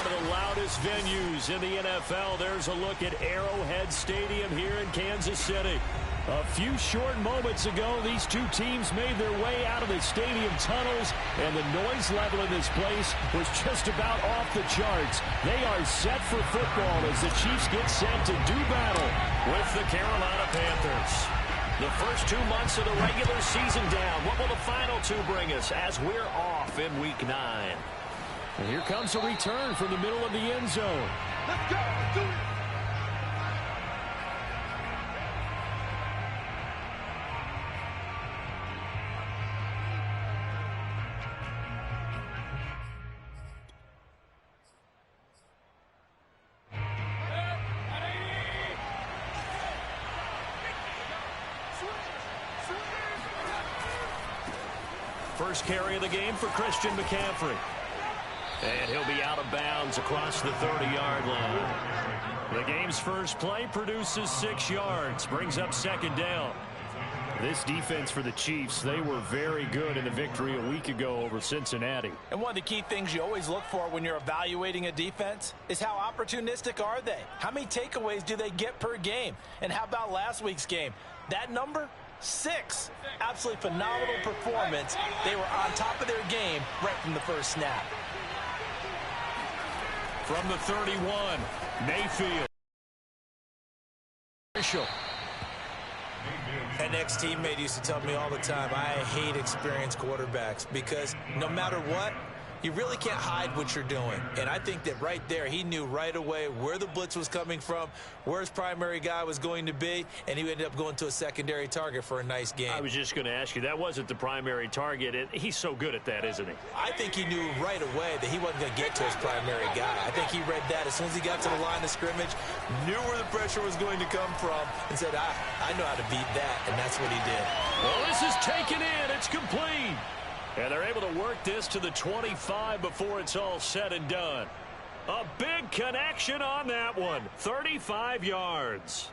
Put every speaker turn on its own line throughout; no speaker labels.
one of the loudest venues in the NFL. There's a look at Arrowhead Stadium here in Kansas City. A few short moments ago, these two teams made their way out of the stadium tunnels, and the noise level in this place was just about off the charts. They are set for football as the Chiefs get set to do battle with the Carolina Panthers. The first 2 months of the regular season down. What will the final two bring us as we're off in Week 9?
And here comes a return from the middle of the end zone.
Let's go. Let's do it.
First carry of the game for Christian McCaffrey. And he'll be out of bounds across the 30-yard line. The game's first play produces 6 yards, brings up second down. This defense for the Chiefs, they were very good in the victory a week ago over Cincinnati.
And one of the key things you always look for when you're evaluating a defense is how opportunistic are they? How many takeaways do they get per game? And how about last week's game? That number? 6. Absolutely phenomenal performance. They were on top of their game right from the first snap.
From the 31, Mayfield.
An ex-teammate used to tell me all the time, I hate experienced quarterbacks because no matter what, you really can't hide what you're doing. And I think that right there, he knew right away where the blitz was coming from, where his primary guy was going to be, and he ended up going to a secondary target for a nice game.
I was just going to ask you, that wasn't the primary target. And he's so good at that, isn't he?
I think he knew right away that he wasn't going to get to his primary guy. I think he read that as soon as he got to the line of scrimmage, knew where the pressure was going to come from, and said, I know how to beat that, and that's what he did.
Well, this is taken in. It's complete. And they're able to work this to the 25 before it's all said and done. A big connection on that one. 35 yards.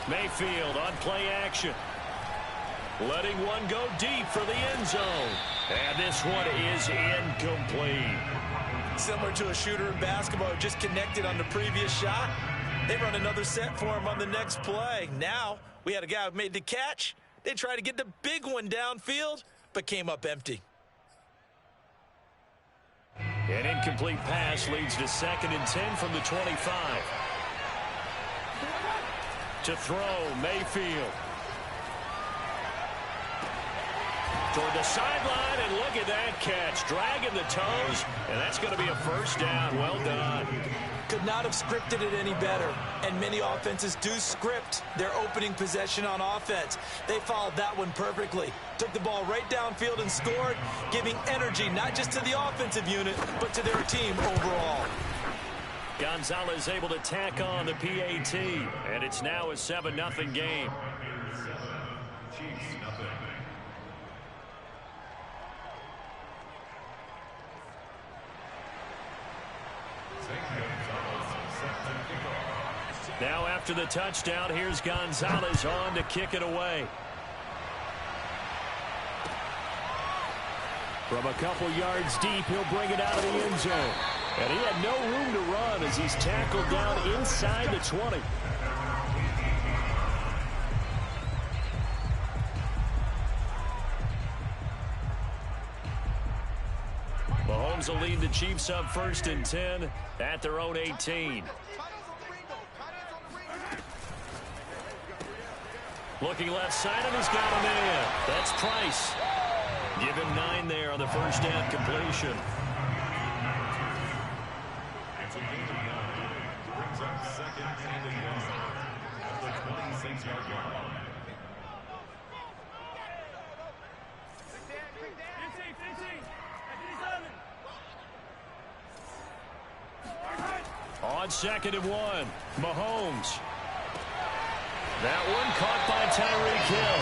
Mayfield on play action. Letting one go deep for the end zone. And this one is incomplete.
Similar to a shooter in basketball who just connected on the previous shot. They run another set for him on the next play. Now, we had a guy who made the catch. They tried to get the big one downfield, but came up empty.
An incomplete pass leads to 2nd and 10 from the 25. To throw, Mayfield. Toward the sideline, and look at that catch. Dragging the toes, and that's going to be a first down. Well done.
Could not have scripted it any better. And many offenses do script their opening possession on offense. They followed that one perfectly. Took the ball right downfield and scored, giving energy not just to the offensive unit, but to their team overall.
Gonzalez able to tack on the PAT, and it's now a 7-0 game. Now after the touchdown, here's Gonzalez on to kick it away. From a couple yards deep, he'll bring it out of the end zone. And he had no room to run as he's tackled down inside the 20. Mahomes will lead the Chiefs up 1st and 10 at their own 18. Looking left side, and he's got a man. That's Price. Give him 9 there on the first down completion.
It's a gain of 9. Brings up 2nd and 1 at the 26-yard line.
On 2nd and 1, Mahomes. That one caught by Tyreek Hill.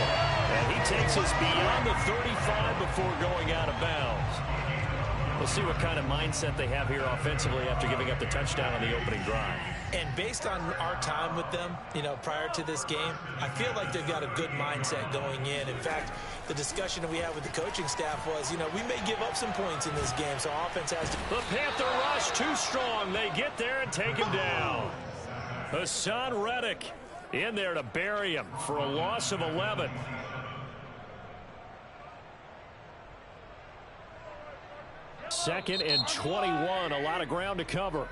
And he takes us beyond the 35 before going out of bounds. We'll see what kind of mindset they have here offensively after giving up the touchdown on the opening drive.
And based on our time with them, prior to this game, I feel like they've got a good mindset going in. In fact, the discussion that we had with the coaching staff was, we may give up some points in this game, so offense has to...
The Panther rush too strong. They get there and take him down. Hassan Reddick in there to bury him for a loss of 11. Second and 21, a lot of ground to cover.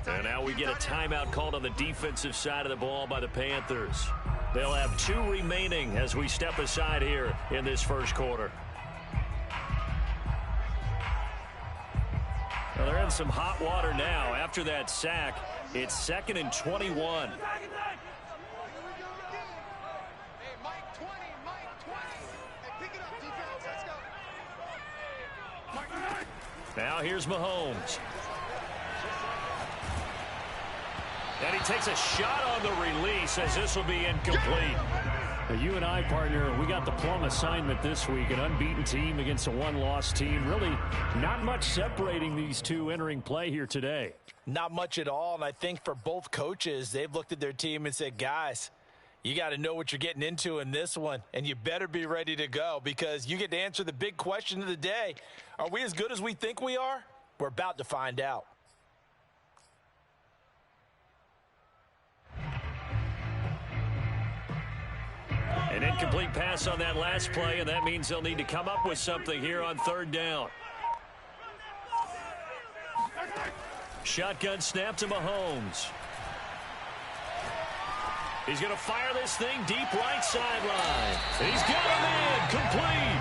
And now we get a timeout called on the defensive side of the ball by the Panthers. They'll have 2 remaining as we step aside here in this first quarter. Well, they're in some hot water now. After that sack, it's second and 21. Now here's Mahomes. And he takes a shot on the release as this will be incomplete.
Now, you and I, partner, we got the plum assignment this week. An unbeaten team against a one-loss team. Really not much separating these two entering play here today.
Not much at all, and I think for both coaches, they've looked at their team and said, guys, you got to know what you're getting into in this one, and you better be ready to go because you get to answer the big question of the day. Are we as good as we think we are? We're about to find out.
An incomplete pass on that last play, and that means they'll need to come up with something here on third down. Shotgun snap to Mahomes. He's going to fire this thing deep right sideline. He's got him in, complete.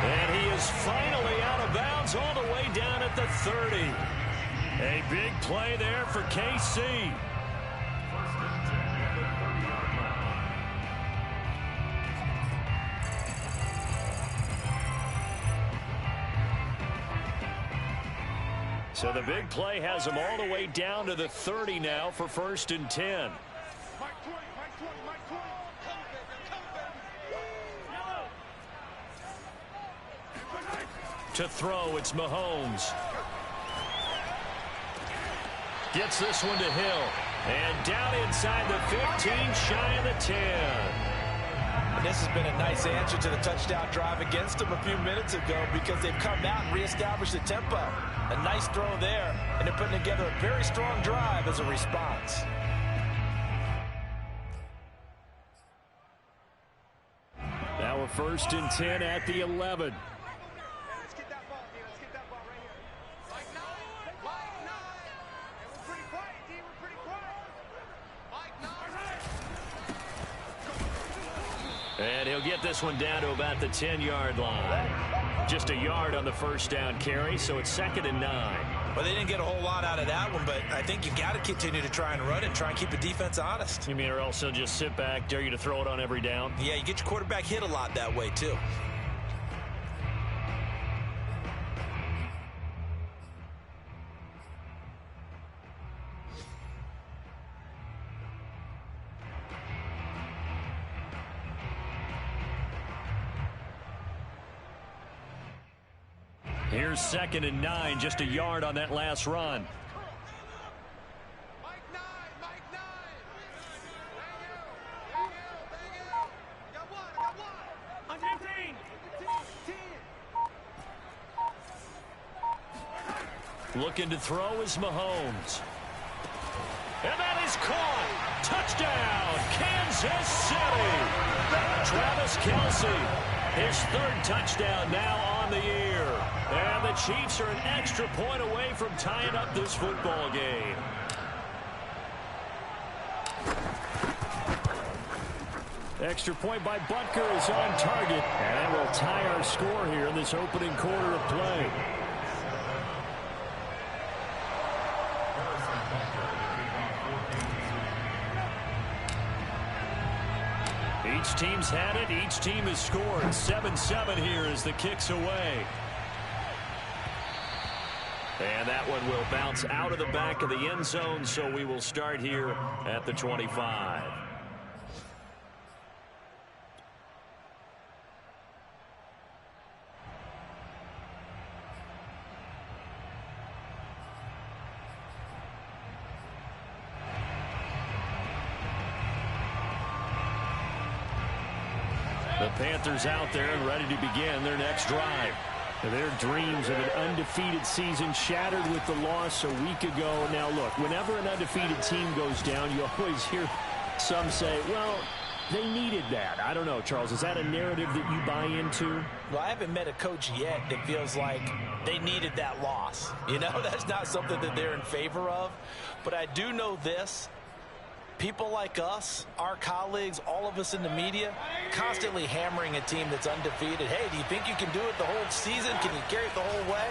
And he is finally out of bounds all the way down at the 30. A big play there for KC. So the big play has him all the way down to the 30 now for 1st and 10. To throw, it's Mahomes. Gets this one to Hill. And down inside the 15, shy of the 10.
This has been a nice answer to the touchdown drive against them a few minutes ago because they've come out and reestablished the tempo. A nice throw there, and they're putting together a very strong drive as a response.
Now we're 1st and 10 at the 11. And he'll get this one down to about the 10-yard line. Just a yard on the first down carry, so it's 2nd and 9.
Well, they didn't get a whole lot out of that one, but I think you got to continue to try and run it and try and keep the defense honest.
You mean or else they'll just sit back, dare you to throw it on every down?
Yeah, you get your quarterback hit a lot that way, too.
Here's 2nd and 9, just a yard on that last run. Looking to throw is Mahomes. And that is caught. Touchdown, Kansas City. Travis Kelce, his 3rd touchdown now on the year. And the Chiefs are an extra point away from tying up this football game. Extra point by Butker is on target. And that will tie our score here in this opening quarter of play. Each team's had it. Each team has scored. 7-7 here as the kick's away. And that one will bounce out of the back of the end zone, so we will start here at the 25. The Panthers out there and ready to begin their next drive. Their dreams of an undefeated season shattered with the loss a week ago. Now, look, whenever an undefeated team goes down, you always hear some say, well, they needed that. I don't know, Charles. Is that a narrative that you buy into?
Well, I haven't met a coach yet that feels like they needed that loss. You know, that's not something that they're in favor of. But I do know this. People like us, our colleagues, all of us in the media, constantly hammering a team that's undefeated. Hey, do you think you can do it the whole season? Can you carry it the whole way?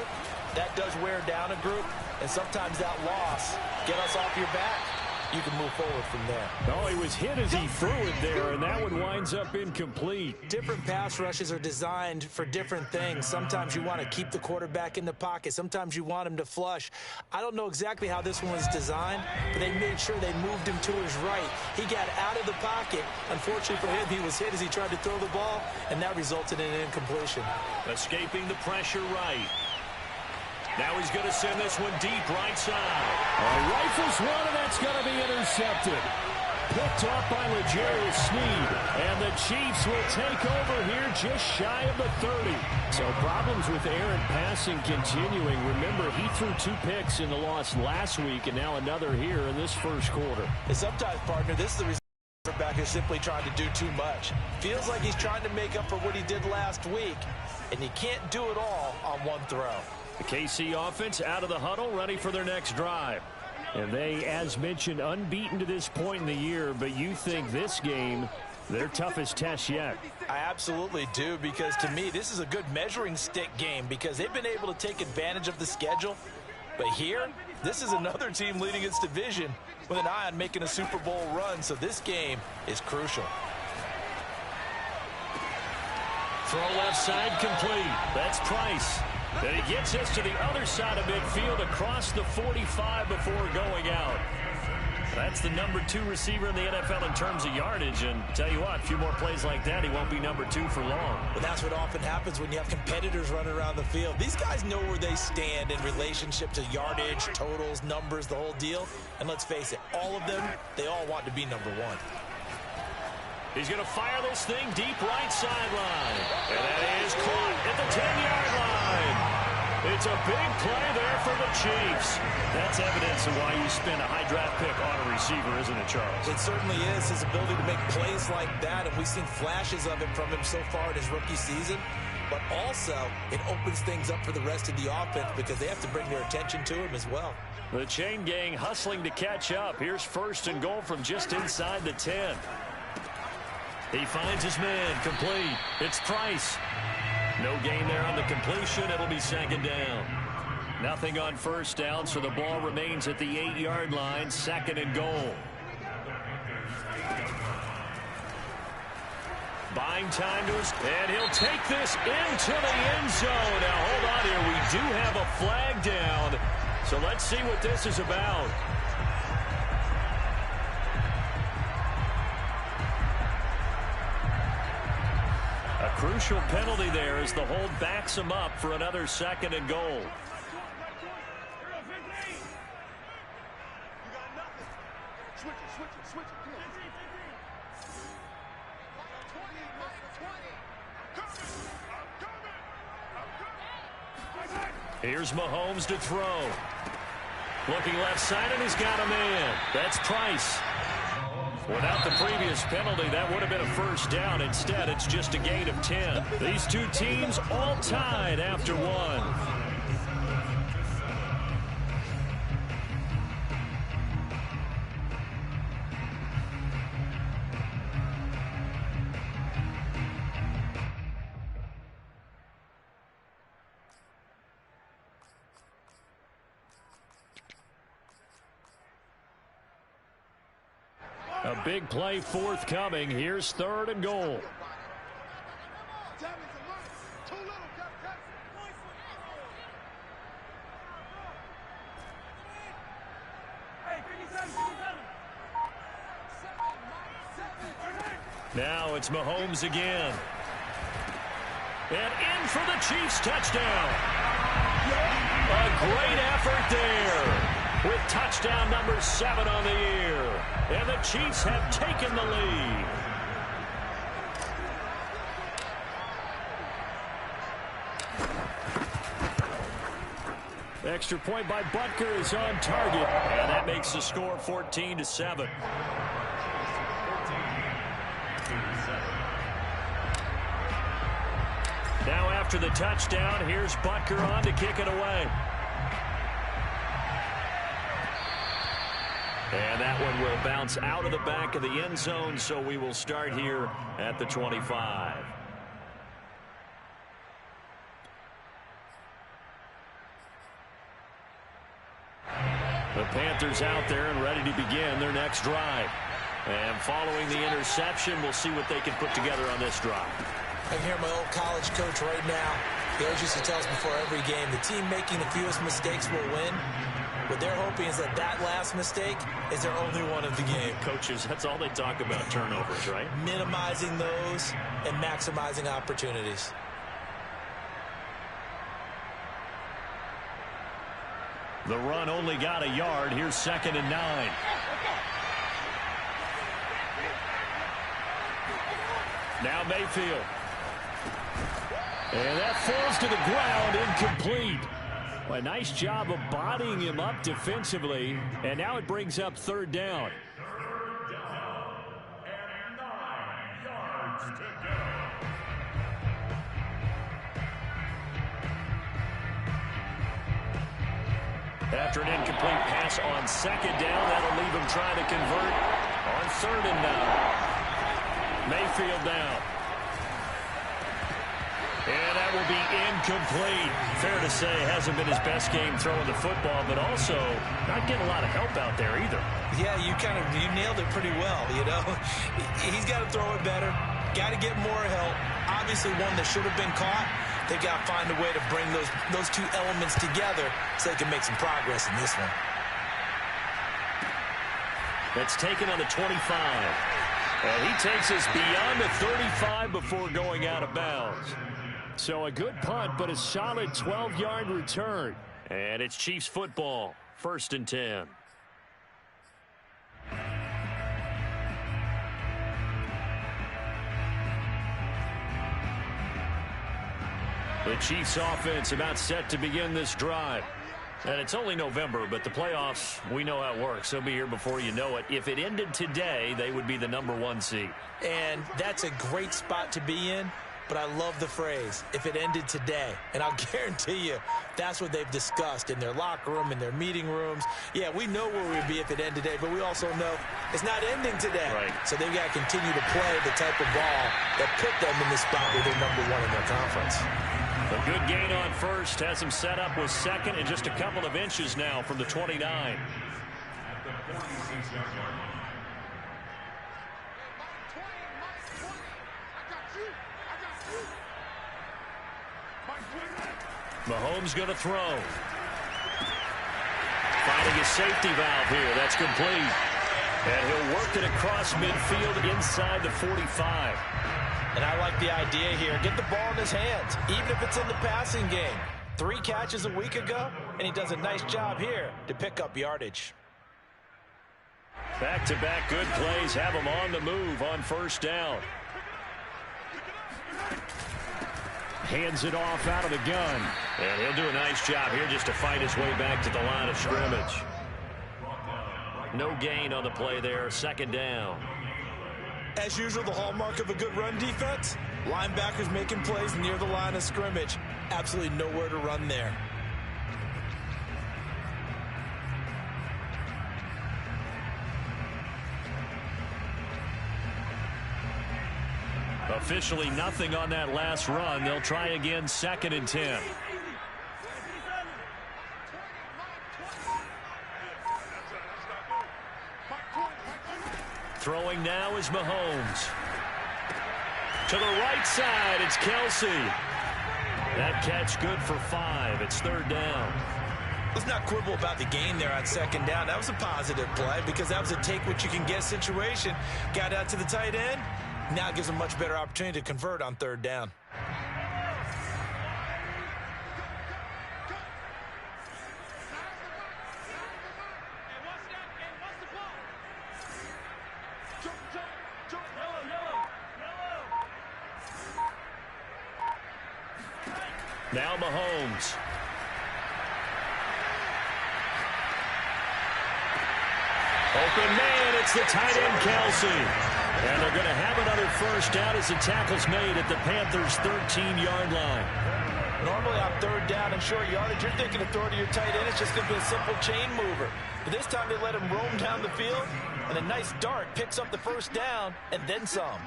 That does wear down a group, and sometimes that loss get us off your back. You can move forward from there.
Oh, he was hit as he threw it there, and that one winds up incomplete.
Different pass rushes are designed for different things. Sometimes you want to keep the quarterback in the pocket. Sometimes you want him to flush. I don't know exactly how this one was designed, but they made sure they moved him to his right. He got out of the pocket. Unfortunately for him, he was hit as he tried to throw the ball, and that resulted in an incompletion.
Escaping the pressure right. Now he's going to send this one deep right side. Rifles one, and that's going to be intercepted. Picked off by L'Jarius Sneed. And the Chiefs will take over here just shy of the 30. So problems with errant passing continuing. Remember, he threw 2 picks in the loss last week, and now another here in this first quarter.
And sometimes, partner, this is the quarterback is simply trying to do too much. Feels like he's trying to make up for what he did last week, and he can't do it all on one throw.
The KC offense out of the huddle, ready for their next drive. And they, as mentioned, unbeaten to this point in the year, but you think this game, their toughest test yet.
I absolutely do, because to me, this is a good measuring stick game because they've been able to take advantage of the schedule. But here, this is another team leading its division with an eye on making a Super Bowl run, so this game is crucial.
Throw left side complete. That's Price. And he gets us to the other side of midfield across the 45 before going out. That's the number 2 receiver in the NFL in terms of yardage. And tell you what, a few more plays like that, he won't be number 2 for long.
But that's what often happens when you have competitors running around the field. These guys know where they stand in relationship to yardage, totals, numbers, the whole deal. And let's face it, all of them, they all want to be number 1.
He's going to fire this thing deep right sideline. And that is caught at the 10-yard line. It's a big play there for the Chiefs. That's evidence of why you spend a high draft pick on a receiver, isn't it, Charles?
It certainly is, his ability to make plays like that, and we've seen flashes of it from him so far in his rookie season. But also, it opens things up for the rest of the offense because they have to bring their attention to him as well.
The chain gang hustling to catch up. Here's 1st and goal from just inside the 10. He finds his man, complete. It's Price. No gain there on the completion. It'll be 2nd down. Nothing on 1st down, so the ball remains at the 8-yard line, 2nd and goal. Buying time to his, and he'll take this into the end zone. Now, hold on here. We do have a flag down, so let's see what this is about. A crucial penalty there as the hold backs him up for another 2nd and goal. Here's Mahomes to throw. Looking left side, and he's got a man. That's Price. Without the previous penalty, that would have been a 1st down. Instead, it's just a gain of 10. These two teams all tied after 1. A big play forthcoming. Here's 3rd and goal. Now it's Mahomes again. And in for the Chiefs touchdown. A great effort there, with touchdown number 7 on the year. And the Chiefs have taken the lead. Extra point by Butker is on target, and that makes the score 14-7. Now after the touchdown, here's Butker on to kick it away. And that one will bounce out of the back of the end zone, so we will start here at the 25. The Panthers out there and ready to begin their next drive. And following the interception, we'll see what they can put together on this drive.
I can hear my old college coach right now. He always used to tell us before every game, the team making the fewest mistakes will win. What they're hoping is that that last mistake is their only one of the game.
Coaches, that's all they talk about, turnovers, right?
Minimizing those and maximizing opportunities.
The run only got a yard. Here's 2nd and 9. Now Mayfield. And that falls to the ground, incomplete. A nice job of bodying him up defensively. And now it brings up 3rd down.
3rd down and 9 yards to go.
After an incomplete pass on 2nd down, that'll leave him trying to convert on 3rd and 9. Mayfield down. And that will be incomplete. Fair to say, hasn't been his best game throwing the football, but also not getting a lot of help out there either.
Yeah, you nailed it pretty well, you know. He's got to throw it better. Got to get more help. Obviously one that should have been caught. They've got to find a way to bring those two elements together so they can make some progress in this one.
That's taken on the 25. And he takes us beyond the 35 before going out of bounds. So a good punt, but a solid 12-yard return. And it's Chiefs football, 1st and 10. The Chiefs offense about set to begin this drive. And it's only November, but the playoffs, we know how it works. They'll be here before you know it. If it ended today, they would be the #1 seed.
And that's a great spot to be in, but I love the phrase, if it ended today. And I'll guarantee you, that's what they've discussed in their locker room, in their meeting rooms. Yeah, we know where we'd be if it ended today, but we also know it's not ending today.
Right.
So they've got to continue to play the type of ball that put them in the spot where they're #1 in their conference.
A good gain on 1st, has him set up with 2nd and just a couple of inches now from the 29.
At the 46-yard line.
Mahomes going to throw. Finding his safety valve here. That's complete. And he'll work it across midfield inside the 45.
And I like the idea here. Get the ball in his hands, even if it's in the passing game. 3 catches a week ago, and he does a nice job here to pick up yardage.
Back-to-back good plays have him on the move on 1st down. Hands it off out of the gun. And he'll do a nice job here just to fight his way back to the line of scrimmage. No gain on the play there. 2nd down.
As usual, the hallmark of a good run defense, linebackers making plays near the line of scrimmage. Absolutely nowhere to run there.
Officially nothing on that last run. They'll try again, 2nd and 10. Throwing now is Mahomes. To the right side, it's Kelsey. That catch good for 5. It's 3rd down.
Let's not quibble about the gain there on 2nd down. That was a positive play because that was a take-what-you-can-get situation. Got out to the tight end. Now it gives them a much better opportunity to convert on 3rd down.
Now Mahomes. Open man, it's the tight end, Kelsey. And they're going to have another first down as the tackle's made at the Panthers' 13-yard line.
Normally on third down and short yardage, you're thinking of throwing to your tight end. It's just going to be a simple chain mover. But this time they let him roam down the field, and a nice dart picks up the first down and then some.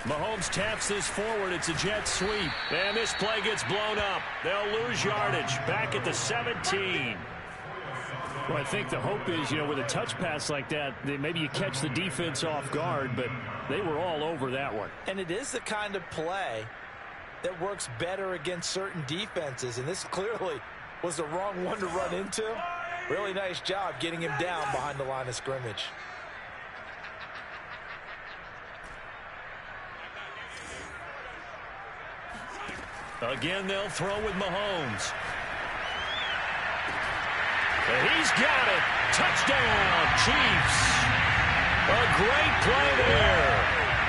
Mahomes taps this forward. It's a jet sweep. And this play gets blown up. They'll lose yardage. Back at the 17.
Well, I think the hope is, with a touch pass like that, maybe you catch the defense off guard, but they were all over that one.
And it is the kind of play that works better against certain defenses, and this clearly was the wrong one to run into. Really nice job getting him down behind the line of scrimmage.
Again, they'll throw with Mahomes. And he's got it. Touchdown, Chiefs. A great play there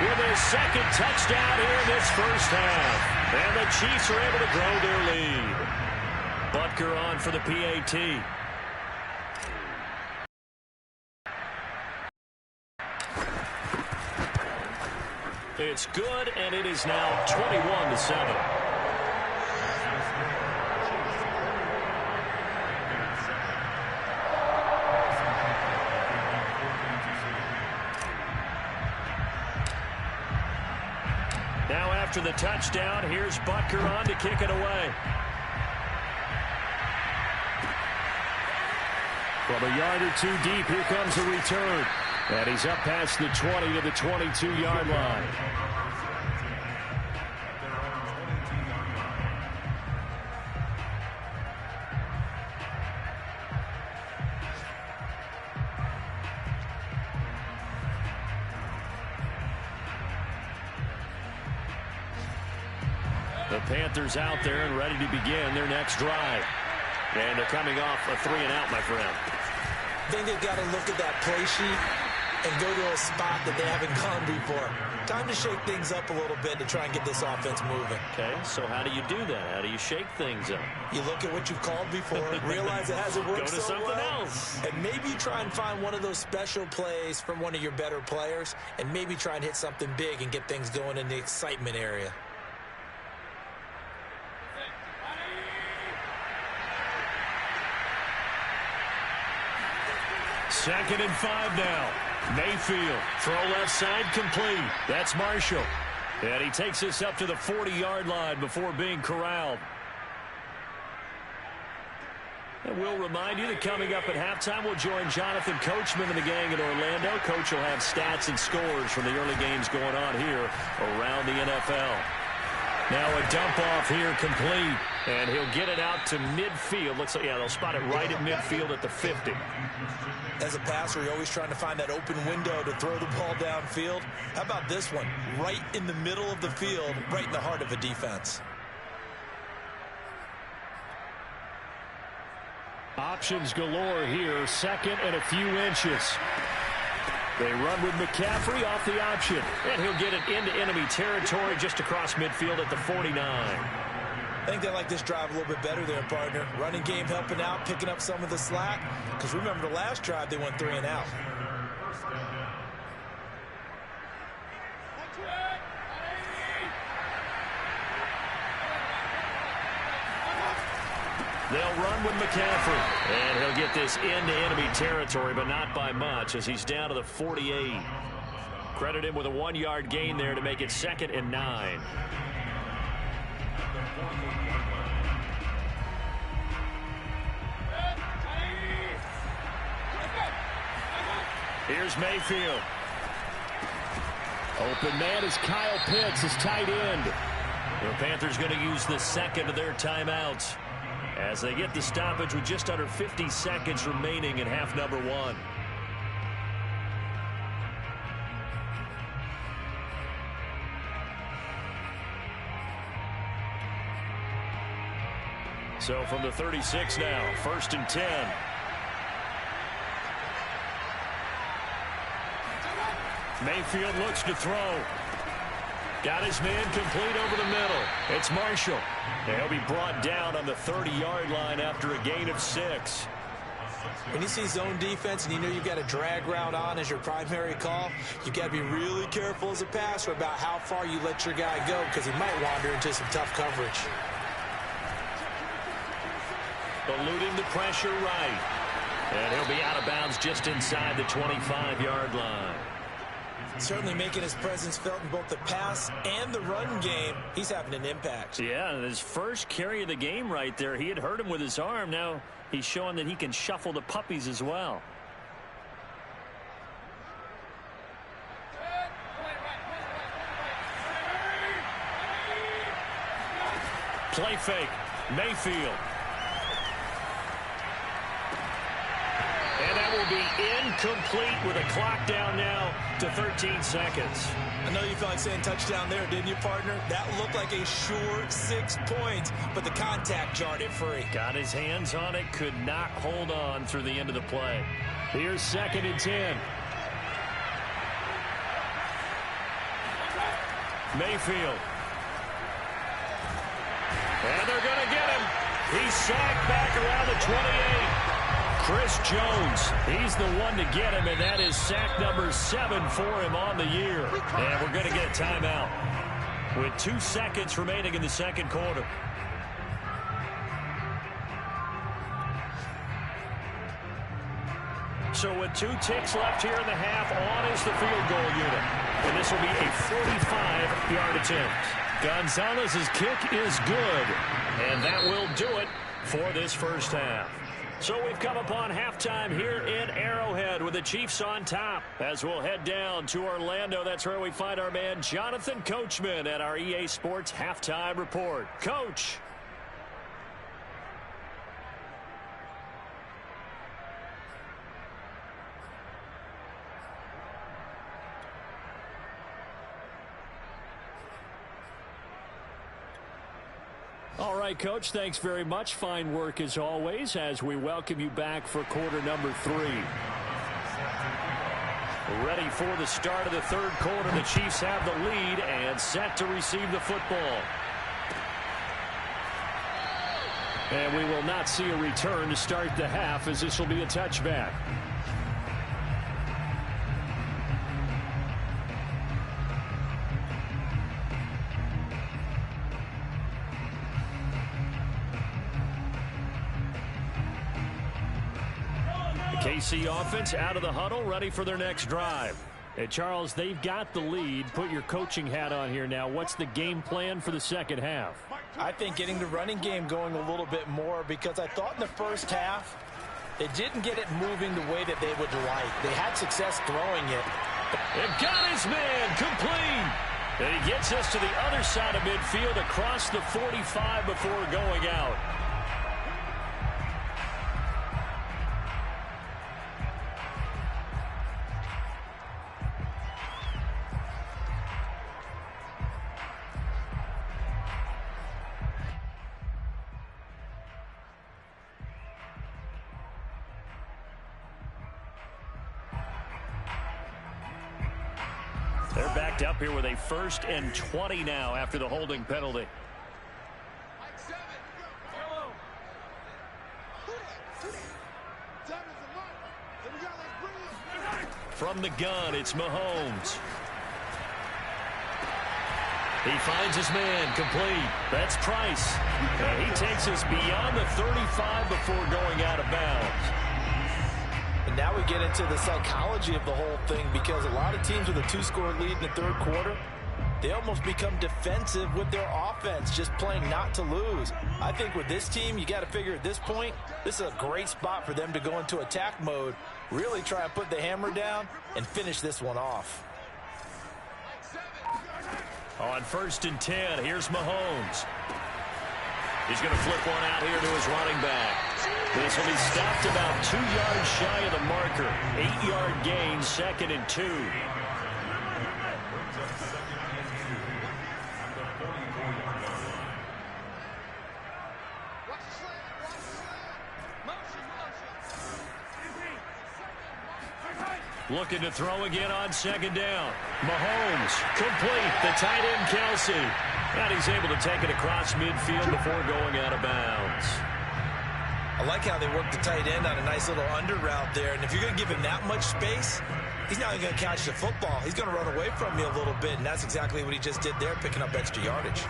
with his second touchdown here in this first half. And the Chiefs are able to grow their lead. Butker on for the PAT. It's good, and it is now 21-7. Now after the touchdown, here's Butker on to kick it away. From a yard or two deep, here comes a return. And he's up past the 20 to the 22-yard line. The Panthers out there and ready to begin their next drive. And they're coming off a 3-and-out, my friend.
I think they've got to look at that play sheet and go to a spot that they haven't gone before. Time to shake things up a little bit to try and get this offense moving.
Okay, so how do you do that? How do you shake things up?
You look at what you've called before, realize it hasn't worked
Go to
so
something
well,
else.
and maybe try and find one of those special plays from one of your better players, and maybe try and hit something big and get things going in the excitement area.
Second and 5 now. Mayfield, throw left side, complete. That's Marshall. And he takes this up to the 40-yard line before being corralled. And we'll remind you that coming up at halftime, we'll join Jonathan Coachman and the gang in Orlando. Coach will have stats and scores from the early games going on here around the NFL. Now a dump off here complete, and he'll get it out to midfield. Looks like, yeah, they'll spot it right at midfield at the 50.
As a passer, you're always trying to find that open window to throw the ball downfield. How about this one? Right in the middle of the field, right in the heart of a defense.
Options galore here, second and a few inches. They run with McCaffrey off the option, and he'll get it into enemy territory just across midfield at the 49.
I think they like this drive a little bit better there, partner. Running game helping out, picking up some of the slack. Because remember the last drive, they went 3-and-out.
They'll run with McCaffrey, and he'll get this into enemy territory, but not by much as he's down to the 48. Credit him with a 1-yard gain there to make it 2nd and 9. Here's Mayfield. Open man is Kyle Pitts, his tight end. The Panthers going to use the second of their timeouts as they get the stoppage with just under 50 seconds remaining in half number 1. So from the 36 now, 1st and 10. Mayfield looks to throw. Got his man complete over the middle. It's Marshall. He'll be brought down on the 30-yard line after a gain of 6.
When you see zone defense and you know you've got a drag route on as your primary call, you've got to be really careful as a passer about how far you let your guy go because he might wander into some tough coverage.
Eluding the pressure right. And he'll be out of bounds just inside the 25-yard line.
Certainly making his presence felt in both the pass and the run game. He's having an impact.
Yeah, his first carry of the game right there. He had hurt him with his arm. Now he's showing that he can shuffle the puppies as well.
Play fake. Mayfield. And that will be incomplete with a clock down now to 13 seconds.
I know you felt like saying touchdown there, didn't you, partner? That looked like a sure 6 points, but the contact jarred it free.
Got his hands on it, could not hold on through the end of the play. Here's 2nd and 10. Mayfield. And they're going to get him. He's sacked back around the 28. Chris Jones, he's the one to get him, and that is sack number 7 for him on the year. And we're going to get a timeout with 2 seconds remaining in the second quarter. So with 2 ticks left here in the half, on is the field goal unit. And this will be a 45-yard attempt. Gonzalez's kick is good, and that will do it for this first half. So we've come upon halftime here in Arrowhead with the Chiefs on top. As we'll head down to Orlando, that's where we find our man Jonathan Coachman at our EA Sports Halftime Report. Coach. All right, Coach, thanks very much. Fine work as always as we welcome you back for quarter number 3. Ready for the start of the third quarter. The Chiefs have the lead and set to receive the football. And we will not see a return to start the half as this will be a touchback. KC offense out of the huddle, ready for their next drive. Hey, Charles, they've got the lead. Put your coaching hat on here now. What's the game plan for the second half?
I think getting the running game going a little bit more because I thought in the first half they didn't get it moving the way that they would like. They had success throwing it.
And got his man complete. And he gets us to the other side of midfield across the 45 before going out. They're backed up here with a 1st and 20 now after the holding penalty. From the gun, it's Mahomes. He finds his man complete. That's Price. And he takes us beyond the 35 before going out of bounds.
And now we get into the psychology of the whole thing because a lot of teams with a 2-score lead in the third quarter, they almost become defensive with their offense, just playing not to lose. I think with this team, you got to figure at this point, this is a great spot for them to go into attack mode, really try and put the hammer down and finish this one off.
On 1st and 10, here's Mahomes. He's going to flip one out here to his running back. This will be stopped about 2 yards shy of the marker. 8-yard gain, 2nd and 2. Looking to throw again on second down. Mahomes, complete. The tight end, Kelsey. And he's able to take it across midfield before going out of bounds.
I like how they work the tight end on a nice little under route there. And if you're going to give him that much space, he's not only going to catch the football, he's going to run away from you a little bit. And that's exactly what he just did there, picking up extra yardage.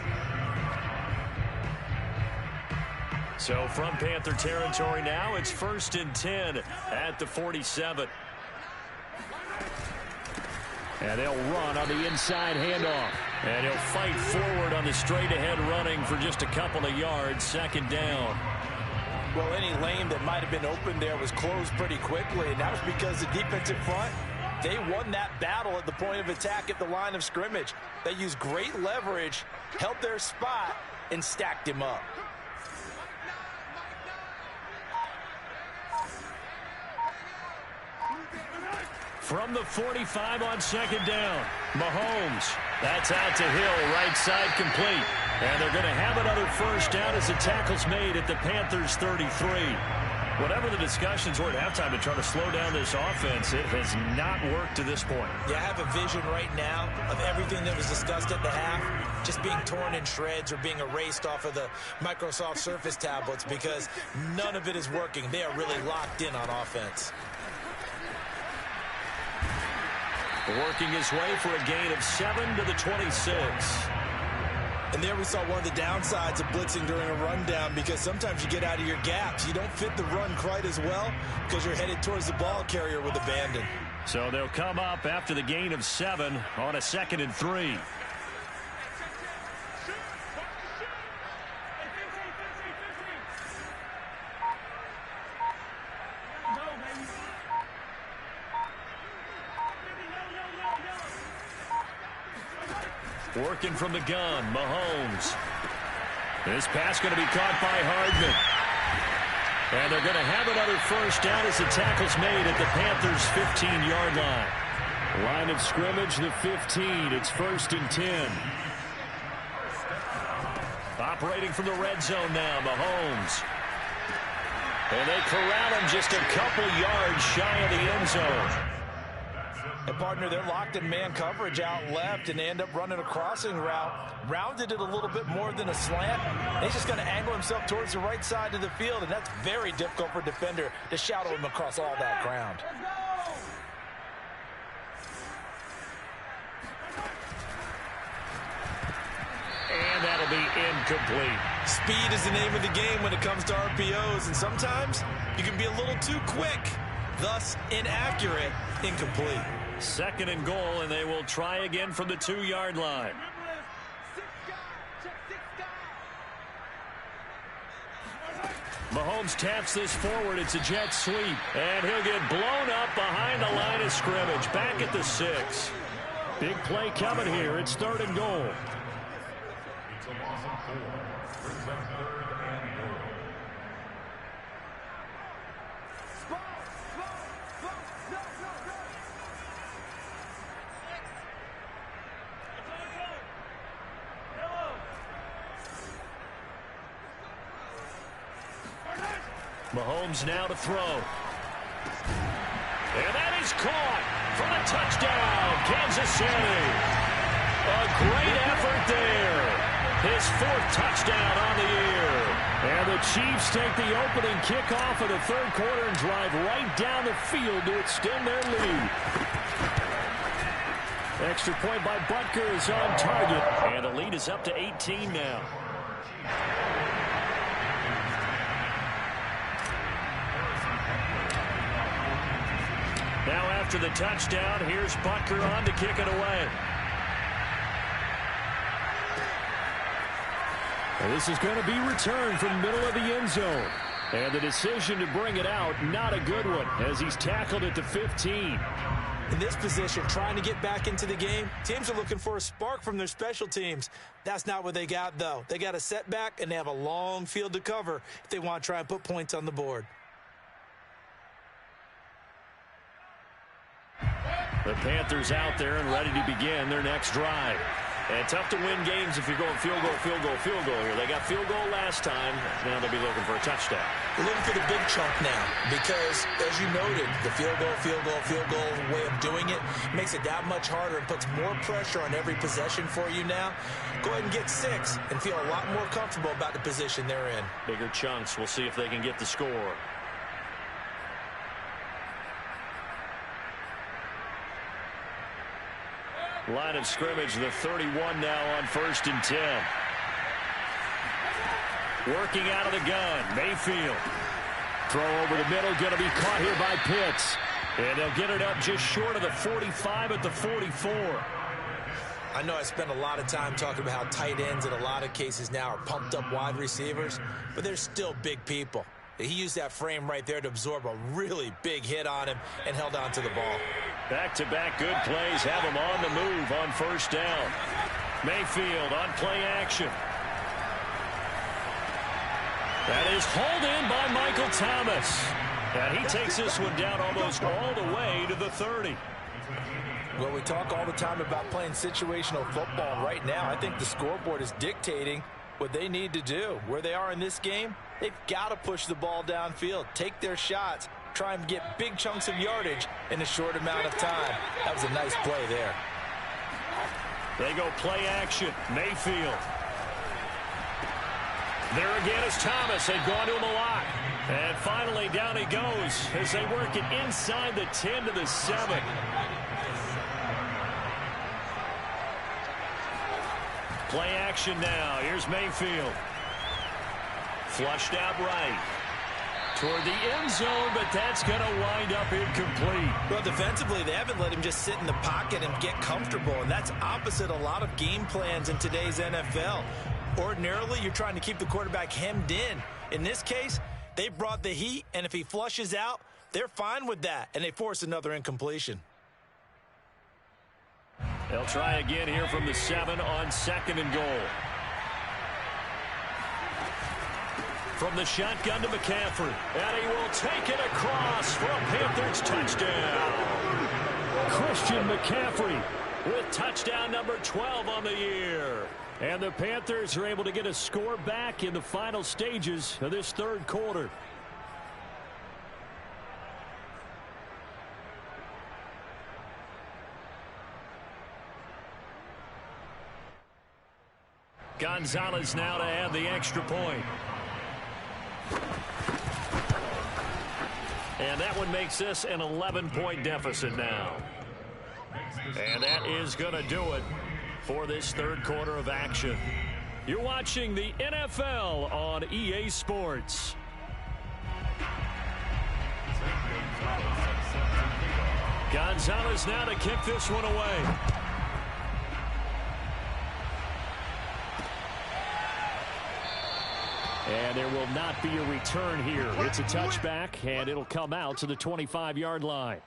So from Panther territory now, it's 1st and 10 at the 47. And they'll run on the inside handoff. And he'll fight forward on the straight-ahead running for just a couple of yards. Second down.
Well, any lane that might have been open there was closed pretty quickly, and that was because the defensive front, they won that battle at the point of attack at the line of scrimmage. They used great leverage, held their spot, and stacked him up.
From the 45 on second down, Mahomes. That's out to Hill, right side complete. And they're going to have another first down as the tackle's made at the Panthers' 33. Whatever the discussions were at halftime to try to slow down this offense, it has not worked to this point.
Yeah, I have a vision right now of everything that was discussed at the half just being torn in shreds or being erased off of the Microsoft Surface tablets because none of it is working. They are really locked in on offense.
Working his way for a gain of 7 to the 26.
And there we saw one of the downsides of blitzing during a rundown because sometimes you get out of your gaps. You don't fit the run quite as well because you're headed towards the ball carrier with abandon.
So they'll come up after the gain of 7 on a 2nd and 3. Working from the gun, Mahomes. This pass going to be caught by Hardman. And they're going to have another first down as the tackle's made at the Panthers' 15-yard line. Line of scrimmage, the 15. It's 1st and 10. Operating from the red zone now, Mahomes. And they corral him just a couple yards shy of the end zone.
And, partner, they're locked in man coverage out left, and they end up running a crossing route. Rounded it a little bit more than a slant. And he's just going to angle himself towards the right side of the field, and that's very difficult for a defender to shadow him across all that ground.
And that'll be incomplete.
Speed is the name of the game when it comes to RPOs, and sometimes you can be a little too quick, thus inaccurate, incomplete.
2nd and goal, and they will try again from the 2-yard line. Mahomes taps this forward. It's a jet sweep, and he'll get blown up behind the line of scrimmage. Back at the 6. Big play coming here. It's 3rd and goal.
It's a loss of 4. Brings up 3rd and goal.
Mahomes now to throw. And that is caught for the touchdown, Kansas City. A great effort there. His 4th touchdown on the year. And the Chiefs take the opening kickoff of the 3rd quarter and drive right down the field to extend their lead. Extra point by Butker is on target. And the lead is up to 18 now. Now after the touchdown, here's Butker on to kick it away. And this is going to be returned from the middle of the end zone. And the decision to bring it out, not a good one, as he's tackled at the 15.
In this position, trying to get back into the game, teams are looking for a spark from their special teams. That's not what they got, though. They got a setback, and they have a long field to cover if they want to try and put points on the board.
The Panthers out there and ready to begin their next drive. And tough to win games if you're going field goal, field goal, field goal here. They got field goal last time. Now they'll be looking for a touchdown.
They're looking for the big chunk now because, as you noted, the field goal, field goal, field goal way of doing it makes it that much harder and puts more pressure on every possession for you now. Go ahead and get 6 and feel a lot more comfortable about the position they're in.
Bigger chunks. We'll see if they can get the score. Line of scrimmage, the 31 now on 1st and 10. Working out of the gun, Mayfield. Throw over the middle, going to be caught here by Pitts. And they'll get it up just short of the 45 at the 44.
I know I spent a lot of time talking about how tight ends in a lot of cases now are pumped up wide receivers, but they're still big people. He used that frame right there to absorb a really big hit on him and held on to the ball.
Back-to-back good plays have him on the move on 1st down. Mayfield on play action. That is hauled in by Michael Thomas. And he takes this one down almost all the way to the 30.
Well, we talk all the time about playing situational football. Right now, I think the scoreboard is dictating what they need to do. Where they are in this game, they've got to push the ball downfield, take their shots, try and get big chunks of yardage in a short amount of time. That was a nice play there.
They go play action. Mayfield. There again is Thomas. They've gone to him a lot. And finally, down he goes as they work it inside the 10 to the 7. Play action now. Here's Mayfield. Flushed out right. Toward the end zone, but that's going to wind up incomplete.
Well, defensively, they haven't let him just sit in the pocket and get comfortable, and that's opposite a lot of game plans in today's NFL. Ordinarily, you're trying to keep the quarterback hemmed in. In this case, they brought the heat, and if he flushes out, they're fine with that, and they force another incompletion.
They'll try again here from the 7 on 2nd and goal. From the shotgun to McCaffrey. And he will take it across for a Panthers touchdown. Christian McCaffrey with touchdown number 12 on the year. And the Panthers are able to get a score back in the final stages of this 3rd quarter. Gonzalez now to add the extra point. And that one makes this an 11-point deficit now. And that is going to do it for this 3rd quarter of action. You're watching the NFL on EA Sports. Gonzalez now to kick this one away. And there will not be a return here. It's a touchback, and it'll come out to the 25-yard line.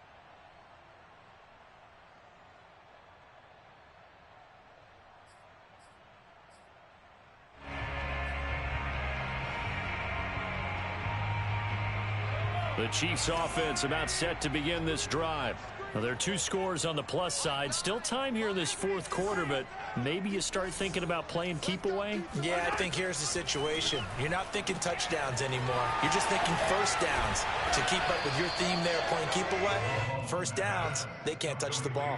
The Chiefs offense about set to begin this drive. Well, there are 2 scores on the plus side. Still time here in this 4th quarter, but maybe you start thinking about playing keep away?
Yeah, I think here's the situation. You're not thinking touchdowns anymore. You're just thinking first downs. To keep up with your theme there, playing keep away, first downs, they can't touch the ball.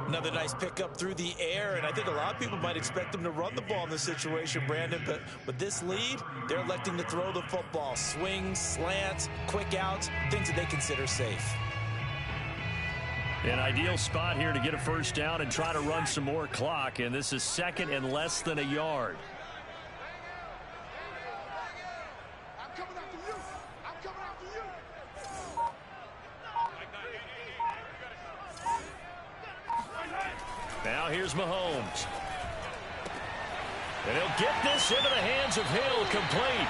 Another nice pickup through the air, and I think a lot of people might expect them to run the ball in this situation, Brandon, but with this lead, they're electing to throw the football. Swings, slants, quick outs, things that they consider safe.
An ideal spot here to get a first down and try to run some more clock, and this is 2nd and less than a yard.
I'm coming after you. I'm coming after you.
Now here's Mahomes. And he'll get this into the hands of Hill, complete.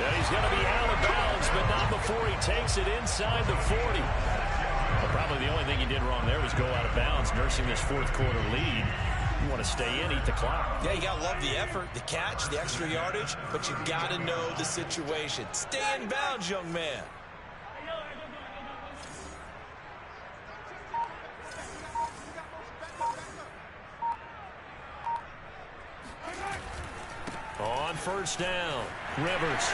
And he's going to be out of bounds, but not before he takes it inside the 40. Well, probably the only thing he did wrong there was go out of bounds, nursing this 4th quarter lead. You want to stay in, eat the clock.
Yeah, you got to love the effort, the catch, the extra yardage, but you got to know the situation. Stay in bounds, young man.
On first down, Rivers.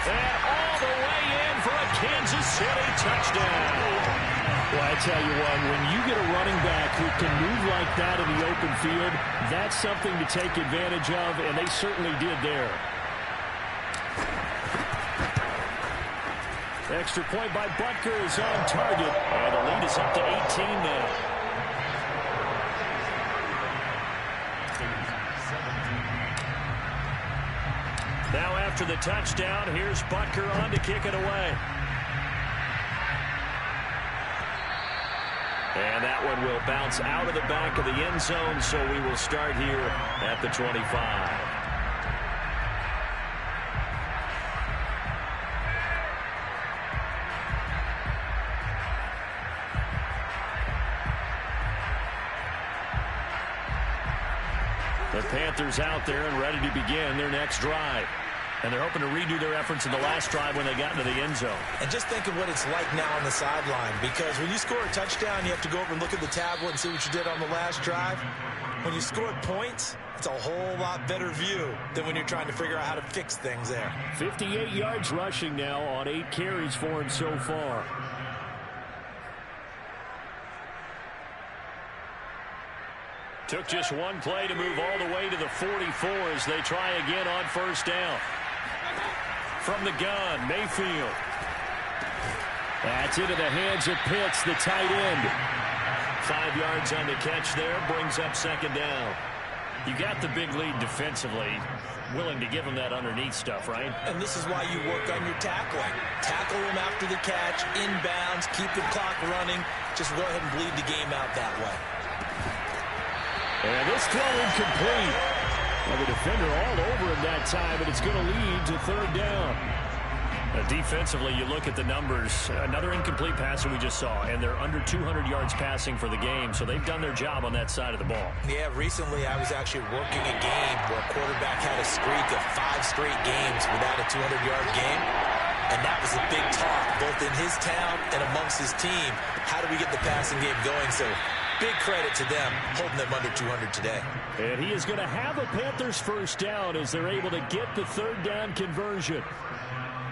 And all the way in for a Kansas City touchdown. Well, I tell you what, when you get a running back who can move like that in the open field, that's something to take advantage of, and they certainly did there. Extra point by Butker is on target, and the lead is up to 18 now. Now after the touchdown, here's Butker on to kick it away. And that one will bounce out of the back of the end zone, so we will start here at the 25. The Panthers out there and ready to begin their next drive. And they're hoping to redo their efforts in the last drive when they got into the end zone. And just think of what it's like now on the sideline, because when you score a touchdown, you have to go over and look at the tablet and see what you did on the last drive. When you scored points, it's a whole lot better view than when you're trying to figure out how to fix things there. 58 yards rushing now on 8 carries for him so far. Took just one play to move all the way to the 44 as they try again on first down. From the gun, Mayfield. That's into the hands of Pitts, the tight end. 5 yards on the catch there, brings up second down. You got the big lead defensively. Willing to give them that underneath stuff, right? And this is why you work on your tackling. Tackle them after the catch, inbounds, keep the clock running. Just go ahead and bleed the game out that way. And this throw incomplete. Well, the defender all over him that time, but it's going to lead to third down. Defensively, you look at the numbers. Another incomplete pass that we just saw, and they're under 200 yards passing for the game, so they've done their job on that side of the ball. Yeah, recently I was actually working a game where a quarterback had a streak of 5 straight games without a 200-yard game, and that was a big talk, both in his town and amongst his team. How do we get the passing game going? So big credit to them, holding them under 200 today. And he is going to have a Panthers first down as they're able to get the third down conversion.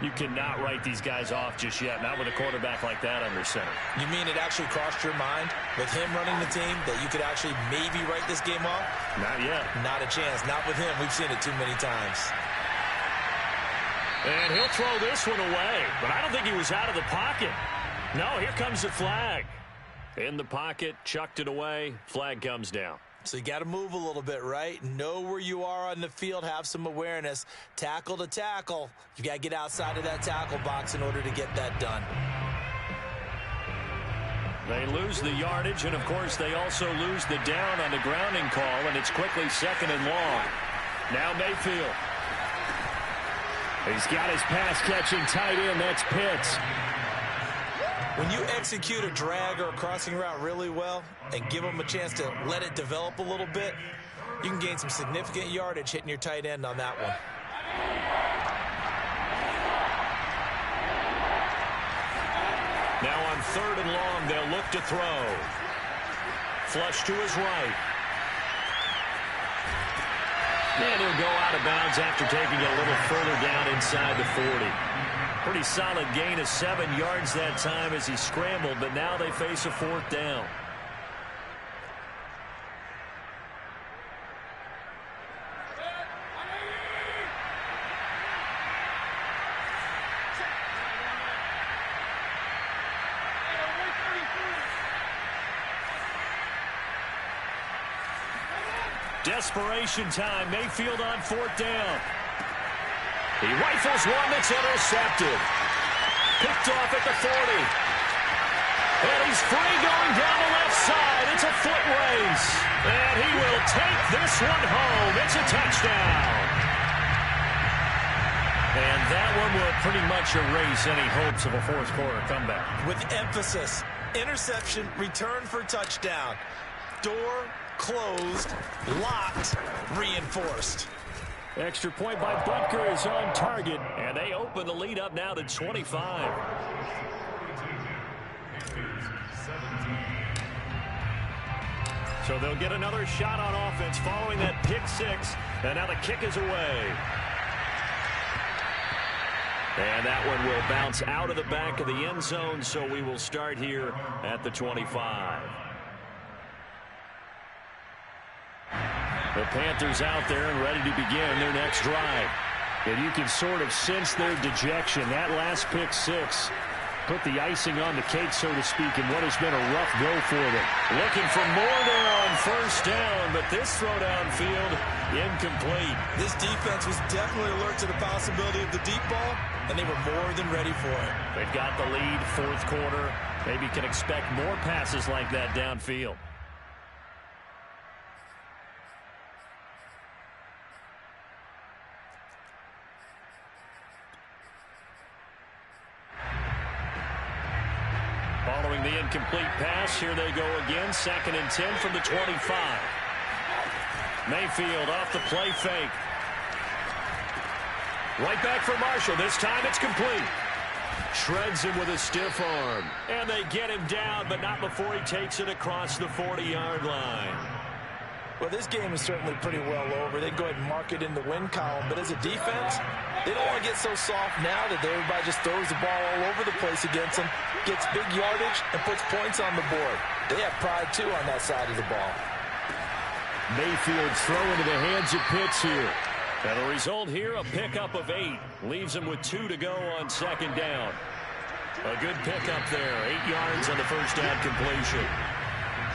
You cannot write these guys off just yet, not with a quarterback like that under center. You mean it actually crossed your mind with him running the team that you could actually maybe write this game off? Not yet. Not a chance. Not with him. We've seen it too many times. And he'll throw this one away, but I don't think he was out of the pocket. No, here comes the flag. In the pocket, chucked it away, flag comes down. So you got to move a little bit, right? Know where you are on the field, have some awareness. Tackle to tackle. You got to get outside of that tackle box in order to get that done. They lose the yardage, and of course they also lose the down on the grounding call, and it's quickly second and long. Now Mayfield. He's got his pass-catching tight end. That's Pitts. When you execute a drag or a crossing route really well and give them a chance to let it develop a little bit, you can gain some significant yardage hitting your tight end on that one. Now on third and long, they'll look to throw. Flush to his right. And he'll go out of bounds after taking a little further down inside the 40. Pretty solid gain of 7 yards that time as he scrambled, but now they face a fourth down. Desperation time. Mayfield on fourth down. He rifles one that's intercepted. Picked off at the 40. And he's free going down the left side. It's a foot race. And he will take this one home. It's a touchdown. And that one will pretty much erase any hopes of a fourth quarter comeback. With emphasis. Interception, return for touchdown. Door closed, locked, reinforced. Extra point by Butker is on target, and they open the lead up now to 25. So they'll get another shot on offense following that pick six. And now the kick is away. And that one will bounce out of the back of the end zone, so we will start here at the 25. The Panthers out there and ready to begin their next drive. And you can sort of sense their dejection. That last pick six put the icing on the cake, so to speak, in what has been a rough go for them. Looking for more there on first down, but this throw downfield incomplete.
This defense was definitely alert to the possibility of the deep ball, and they were more than ready for it.
They've got the lead, fourth quarter. Maybe can expect more passes like that downfield. Following the incomplete pass, here they go again. 2nd and 10 from the 25. Mayfield off the play fake. Right back for Marshall. This time it's complete. Shreds him with a stiff arm. And they get him down, but not before he takes it across the 40-yard line.
Well, this game is certainly pretty well over. They'd go ahead and mark it in the win column. But as a defense, they don't want to get so soft now that everybody just throws the ball all over the place against them, gets big yardage, and puts points on the board. They have pride, too, on that side of the ball.
Mayfield throw into the hands of Pitts here. And the result here, a pickup of 8. Leaves him with 2 to go on 2nd down. A good pickup there. 8 yards on the first down completion.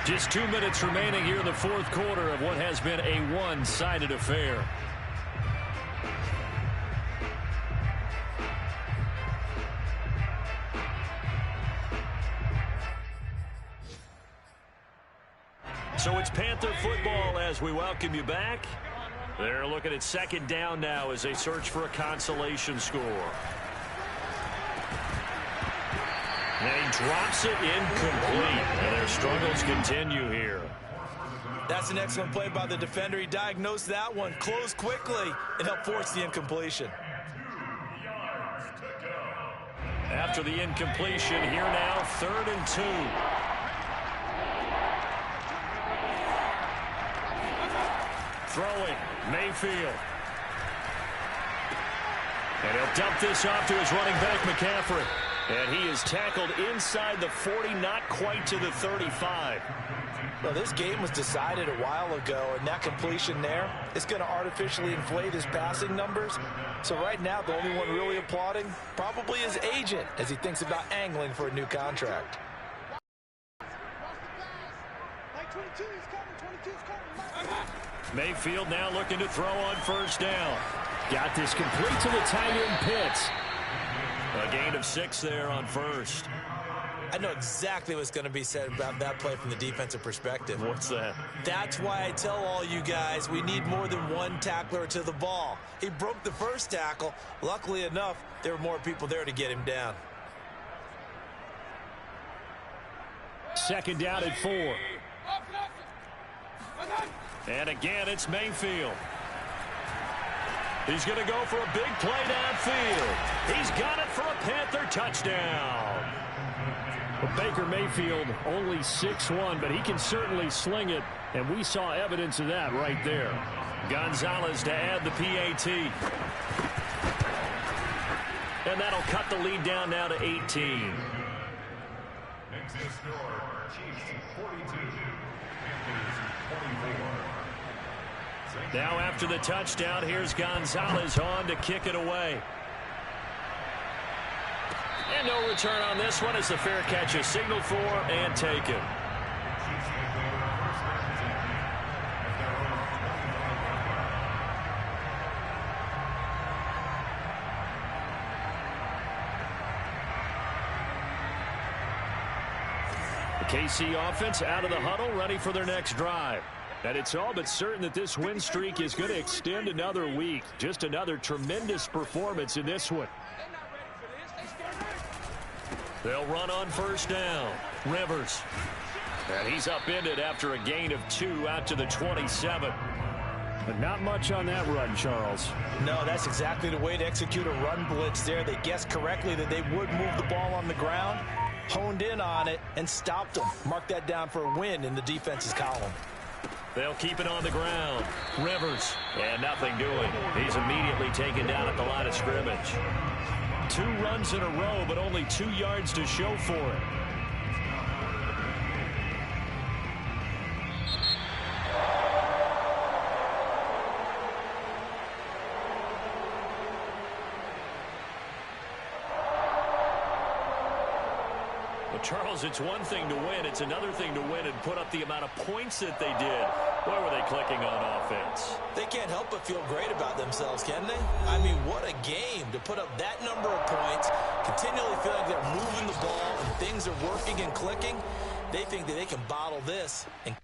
Just 2 minutes remaining here in the fourth quarter of what has been a one-sided affair. So it's Panther football as we welcome you back. They're looking at 2nd down now as they search for a consolation score. And he drops it incomplete. And their struggles continue here.
That's an excellent play by the defender. He diagnosed that one, closed quickly, and helped force the incompletion.
After the incompletion, here now, 3rd and 2. Throwing, Mayfield. And he'll dump this off to his running back, McCaffrey. And he is tackled inside the 40, not quite to the 35.
Well, this game was decided a while ago, and that completion there is going to artificially inflate his passing numbers. So right now, the only one really applauding probably his agent as he thinks about angling for a new contract.
Mayfield now looking to throw on first down. Got this complete to the tight end, Pitts. A gain of 6 there on first.
I know exactly what's going to be said about that play from the defensive perspective.
What's that?
That's why I tell all you guys we need more than one tackler to the ball. He broke the first tackle. Luckily enough, there were more people there to get him down.
2nd down at 4. And again, it's Mayfield. He's going to go for a big play downfield. He's got it for a Panther touchdown. Well, Baker Mayfield only 6'1", but he can certainly sling it, and we saw evidence of that right there. Gonzalez to add the PAT. And that'll cut the lead down now to 18.
Next to score, Chiefs 42, Panthers 24.
Now after the touchdown, here's Gonzalez on to kick it away. And no return on this one as the fair catch is signaled for and taken. The KC offense out of the huddle, ready for their next drive. And it's all but certain that this win streak is going to extend another week. Just another tremendous performance in this one. They'll run on first down. Rivers. And he's upended after a gain of 2 out to the 27. But not much on that run, Charles.
No, that's exactly the way to execute a run blitz there. They guessed correctly that they would move the ball on the ground, honed in on it, and stopped them. Mark that down for a win in the defense's column.
They'll keep it on the ground. Rivers. And nothing doing. He's immediately taken down at the line of scrimmage. 2 runs in a row, but only 2 yards to show for it. Charles, it's one thing to win. It's another thing to win and put up the amount of points that they did. Boy, were they clicking on offense.
They can't help but feel great about themselves, can they? I mean, what a game to put up that number of points, continually feeling they're moving the ball and things are working and clicking. They think that they can bottle this and